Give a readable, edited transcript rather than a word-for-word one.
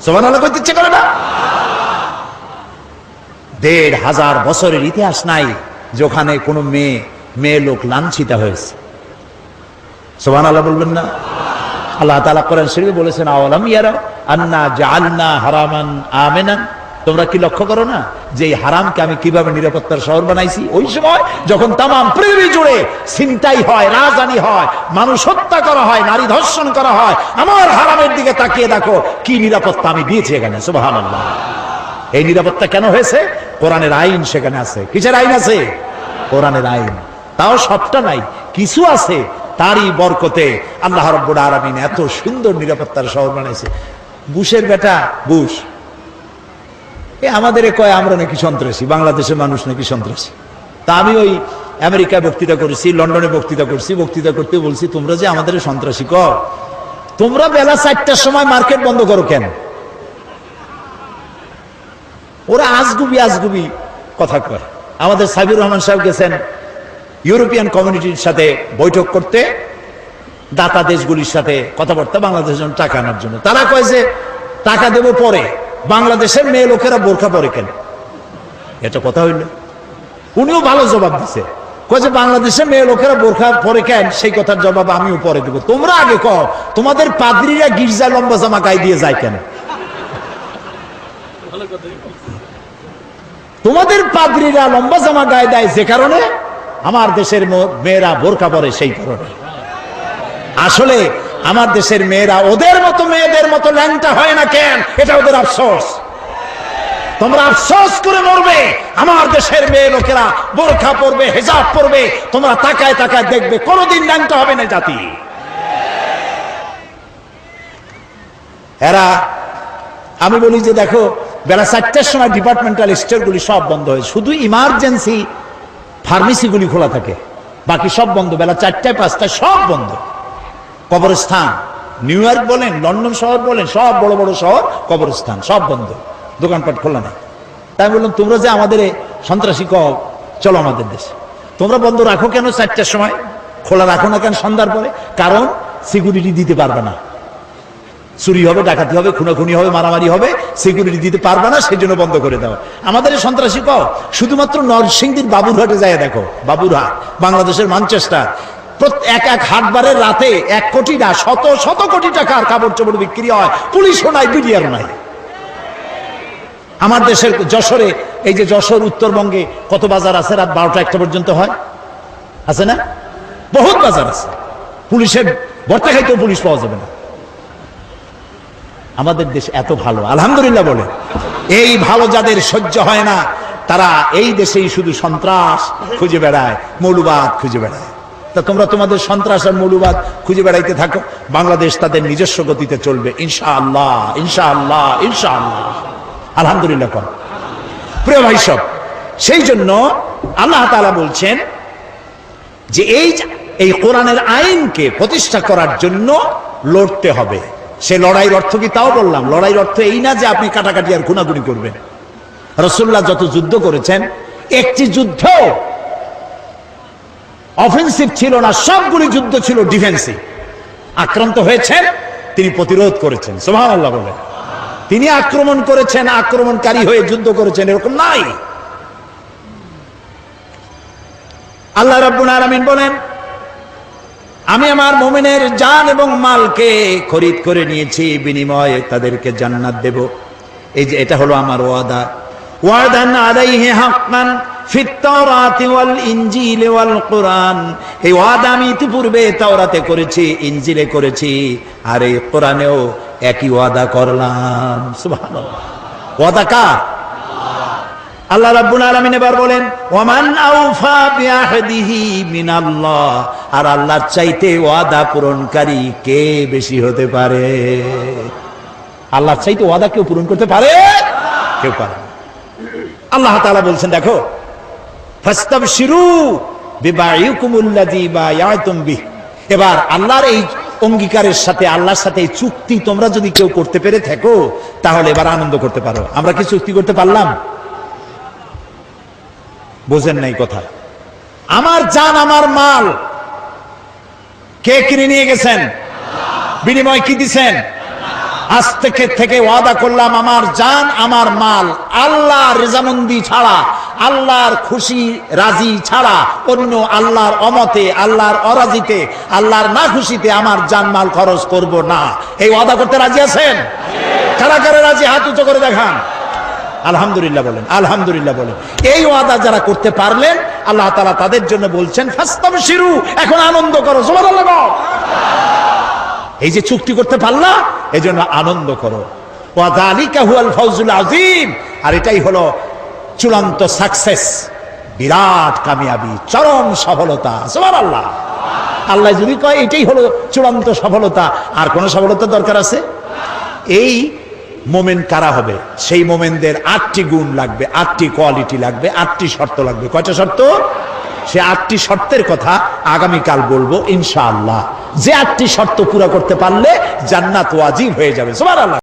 সুবহানাল্লাহ কইতে ইচ্ছে করে না? ১৫০০ বছরের ইতিহাস নাই যেখানে কোনো মেয়ে লোক লাঞ্ছিত হয়েছে। সুবহানাল্লাহ বলবেন না? আল্লাহ তাআলা কোরআন শরীফে বলেছেন, আওয়ালাম ইয়ারা আন্না জাআলনা হারামান আমিনান, তোমরা কি লক্ষ্য করো না যে এই হারামকে আমি কিভাবে নিরাপত্তার শহর বানাইছি? ওই সময় যখন তামাম পৃথিবী জুড়ে ছিনতাই হয়, রাজধানী হয়, মানুষ হত্যা করা হয়, নারী ধর্ষণ করা হয়, আমার হারামের দিকে তাকিয়ে দেখো কি নিরাপত্তা আমি দিয়েছি এখানে। সুবহানাল্লাহ। এই নিরাপত্তা কেন হয়েছে? কোরআনের আইন সেখানে আছে। কিসের আইন আছে? কোরআনের আইন। তাও সবটা নাই, কিছু আছে, তারই বরকতে আল্লাহ রাব্বুল আলামিন এত সুন্দর নিরাপত্তার শহর বানাইছে। বুশের বেটা বুশ আমাদের কয় আমরা নাকি সন্ত্রাসী, বাংলাদেশের মানুষ নাকি সন্ত্রাসী। তা আমি ওই আমেরিকায় বক্তৃতা করেছি, লন্ডনে বক্তৃতা করছি, বক্তৃতা করতে বলছি তোমরা যে আমাদের সন্ত্রাসী কও, তোমরা বেলা 4টার সময় মার্কেট বন্ধ করো কেন? ওরা আজগুবি কথা কয়। আমাদের সাবির রহমান সাহেব গেছেন ইউরোপিয়ান কমিউনিটির সাথে বৈঠক করতে, দাতা দেশগুলির সাথে কথাবার্তা, বাংলাদেশের জন্য টাকা আনার জন্য। তারা কয় যে টাকা দেব পরে, বাংলাদেশের মেয়ে লোকেরা বোরখা পরে কেন? এটা কথা হইল? উনিও ভালো জবাব দিছে, কয় যে বাংলাদেশের মেয়ে লোকেরা বোরখা পরে কেন, সেই কথার জবাব আমিও পরে দেব। তোমরা আগে কও, তোমাদের পাদ্রীরা গির্জায় লম্বা জামা গায়ে দিয়ে যায় কেন? তোমাদের পাদ্রীরা লম্বা জামা গায়ে দেয় যে কারণে, আমার দেশের মেয়েরা বোরখা পরে সেই কারণে। আসলে আমার দেশের মেয়েরা ওদের মতো মেয়েদের মতো ল্যাংটা হয় না কেন? এটা ওদের আফসোস। তোমরা আফসোস করে মরবে। আমার দেশের মেয়ে লোকেরা বোরখা পরবে, হিজাব পরবে, তোমরা তাকায় তাকায় দেখবে কোনোদিন ল্যাংটা হবে না জাতি। এরা, আমি বলি যে দেখো বেলা 4টার সময় ডিপার্টমেন্টাল স্টোরগুলি সব বন্ধ হয়, শুধু ইমার্জেন্সি ফার্মেসিগুলি খোলা থাকে, বাকি সব বন্ধ। বেলা 4টায় 5টায় সব বন্ধ। কবরস্থান, নিউ ইয়র্ক বলেন, লন্ডন শহর বলেন, সব বড় বড় শহর কবরস্থান সব বন্ধ, দোকানপাট খোলা নাই। তাই বললাম তোমরা যে আমাদের সন্ত্রাসী কও, চলো আমাদের দেশে। তোমরা বন্ধ রাখো কেন 4টার সময়? খোলা রাখো না কেন সন্ধ্যার পরে? কারণ সিকিউরিটি দিতে পারবে না, চুরি হবে, ডাকাতি হবে, খুনাখুনি হবে, মারামারি হবে, সিকিউরিটি দিতে পারবে না, সেই জন্য বন্ধ করে দাও। আমাদের সন্ত্রাসী কও, শুধুমাত্র নরসিংদীর বাবুরহাটে যায় দেখো, বাবুরহাট বাংলাদেশের ম্যানচেস্টার, এক এক হাটবারের রাতে 1 কোটি না, শত শত কোটি টাকার কাপড় চোপড় বিক্রি হয়, পুলিশও নাই, বিডিআরও নাই। আমার দেশের যশোরে, এই যে যশোর উত্তরবঙ্গে কত বাজার আছে, রাত 12টা 1টা পর্যন্ত হয়, আছে না? বহুত বাজার আছে, পুলিশের ভর্তা খাইতেও পুলিশ পাওয়া যাবে না। আমাদের দেশ এত ভালো, আলহামদুলিল্লাহ বলে। এই ভালো যাদের সহ্য হয় না, তারা এই দেশেই শুধু সন্ত্রাস খুঁজে বেড়ায়, মৌলবাদ খুঁজে বেড়ায়। তা তোমরা তোমাদের সন্ত্রাস আর মৌলবাদ খুঁজে বেড়াইতে থাকো, বাংলাদেশ তাদের নিজস্ব গতিতে চলবে ইনশাআল্লাহ, ইনশাআল্লাহ, ইনশাআল্লাহ, আলহামদুলিল্লাহ। প্রিয় ভাই সব, সেই জন্য আল্লাহ তাআলা বলছেন যে এই কোরআনের আইনকে প্রতিষ্ঠা করার জন্য লড়তে হবে। সে লড়াইয়ের অর্থ কি তাও বললাম। লড়াইয়ের অর্থ এই না যে আপনি কাটাকাটি আর খুনাখুনি করবেন। রাসূলুল্লাহ যত যুদ্ধ করেছেন, একটি যুদ্ধ অফেন্সিভ ছিল না, সবগুলি যুদ্ধ ছিল ডিফেন্সিভ। আক্রান্ত হয়েছেন, তিনি প্রতিরোধ করেছেন, সুবহানাল্লাহ বলে। তিনি আক্রমণ করেছেন, আক্রমণকারী হয়ে যুদ্ধ করেছেন, এরকম নাই। আল্লাহ রাব্বুল আলামিন বলেন, আমি আমার মুমিনের জান এবং মালকে খরিদ করে নিয়েছি, বিনিময়ে তাদেরকে জান্নাত দেব। এই যে এটা হলো আমার ওয়াদা। ওয়াদান আলাইহি হাক্কান ফিত তাওরাতি ওয়াল ইনজিল ওয়াল কুরআন। এই ওয়াদা আমি ইতিপূর্বে তাওরাতে করেছি, ইনজিলে করেছি, আর এই কোরআনেও একই ওয়াদা করলাম। সুবহানাল্লাহ। ওয়াদা কার? আল্লাহ রাব্বুল আলামিন এবার বলেন, ওয়ামান আউফা বিআহদিহি মিনাল্লাহ। আর আল্লাহর চাইতে ওয়াদা পূরণকারী কে বেশি হতে পারে? আল্লাহর চাইতে ওয়াদা কেউ পূরণ করতে পারে? কেউ পারে না। আল্লাহ তাআলা বলছেন, দেখো, ফাস্তাবশিরু বিবাইকুমুল্লাযী বায়াতুম বিহি। এবার আল্লাহর এই অঙ্গীকারের সাথে, আল্লাহর সাথে এই চুক্তি তোমরা যদি কেউ করতে পেরে থাকো, তাহলে এবার আনন্দ করতে পারো। আমরা কি চুক্তি করতে পারলাম? বোঝেন নাই কথা। আমার জান, আমার মাল কে কিনে নিয়ে গেছেন? বিনিময় কি দিছেন? আজ থেকে ওয়াদা করলাম আমার জান আমার মাল আল্লাহর রেজামন্দি ছাড়া, আল্লাহর খুশি রাজি ছাড়া, অন্য আল্লাহর অমতে, আল্লাহর অরাজিতে, আল্লাহর না খুশিতে আমার জান মাল খরচ করব না। এই ওয়াদা করতে রাজি আছেন? কারা কারা রাজি হাত উঁচু করে দেখান। আলহামদুলিল্লাহ বলেন, আলহামদুলিল্লাহ বলেন। এই ওয়াদা যারা করতে পারলেন আল্লাহ তাআলা তাদের জন্য বলছেন ফাস্তাবশিরু, এখন আনন্দ করো। সুবহানাল্লাহ। এই যে চুক্তি করতে পারলা এজন্য আনন্দ করো। ওয়া যালিকা হুয়াল ফাউজুল আযীম, আর এটাই হলো চূড়ান্ত সাকসেস, বিরাট কামিয়াবি, চরম সফলতা। সুবহানাল্লাহ। আল্লাহ যদি কয় এটাই হলো চূড়ান্ত সফলতা, আর কোন সফলতা দরকার আছে? এই মোমেন কারা হবে? সেই মোমেনদের 8টি গুণ লাগবে, 8টি কোয়ালিটি লাগবে, 8টি শর্ত লাগবে। কয়টা শর্ত? সে 8টি শর্তের কথা আগামীকাল বলবো ইনশাআল্লাহ। যে 8টি শর্ত পুরো করতে পারলে জান্নাত ওয়াজিব হয়ে যাবে। সুবহানাল্লাহ।